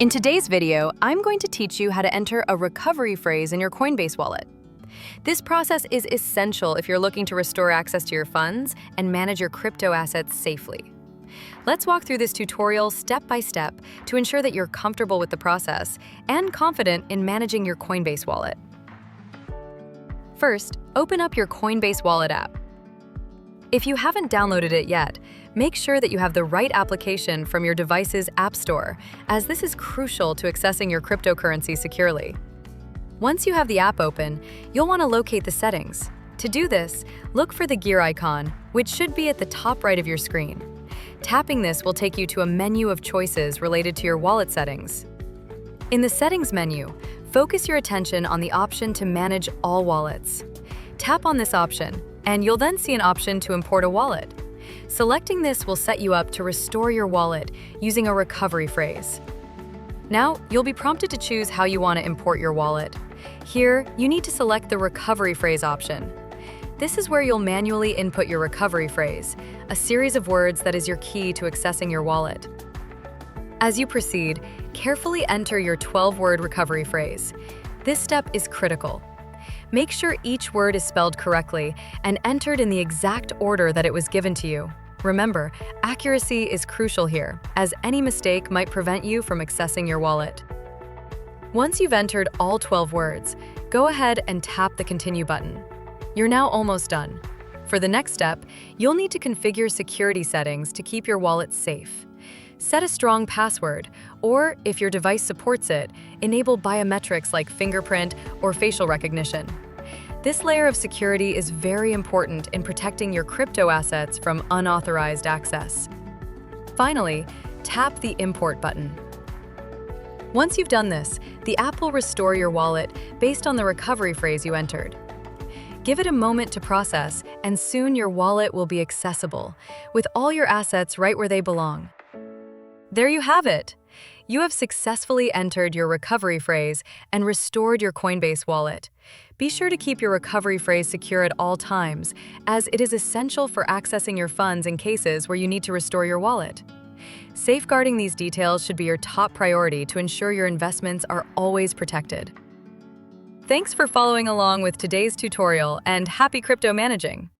In today's video, I'm going to teach you how to enter a recovery phrase in your Coinbase wallet. This process is essential if you're looking to restore access to your funds and manage your crypto assets safely. Let's walk through this tutorial step by step to ensure that you're comfortable with the process and confident in managing your Coinbase wallet. First, open up your Coinbase wallet app. If you haven't downloaded it yet, make sure that you have the right application from your device's app store, as this is crucial to accessing your cryptocurrency securely. Once you have the app open, you'll want to locate the settings. To do this, look for the gear icon, which should be at the top right of your screen. Tapping this will take you to a menu of choices related to your wallet settings. In the Settings menu, focus your attention on the option to manage all wallets. Tap on this option, and you'll then see an option to import a wallet. Selecting this will set you up to restore your wallet using a recovery phrase. Now, you'll be prompted to choose how you want to import your wallet. Here, you need to select the recovery phrase option. This is where you'll manually input your recovery phrase, a series of words that is your key to accessing your wallet. As you proceed, carefully enter your 12-word recovery phrase. This step is critical. Make sure each word is spelled correctly and entered in the exact order that it was given to you. Remember, accuracy is crucial here, as any mistake might prevent you from accessing your wallet. Once you've entered all 12 words, go ahead and tap the Continue button. You're now almost done. For the next step, you'll need to configure security settings to keep your wallet safe. Set a strong password, or if your device supports it, enable biometrics like fingerprint or facial recognition. This layer of security is very important in protecting your crypto assets from unauthorized access. Finally, tap the Import button. Once you've done this, the app will restore your wallet based on the recovery phrase you entered. Give it a moment to process, and soon your wallet will be accessible, with all your assets right where they belong. There you have it! You have successfully entered your recovery phrase and restored your Coinbase wallet. Be sure to keep your recovery phrase secure at all times, as it is essential for accessing your funds in cases where you need to restore your wallet. Safeguarding these details should be your top priority to ensure your investments are always protected. Thanks for following along with today's tutorial, and happy crypto managing!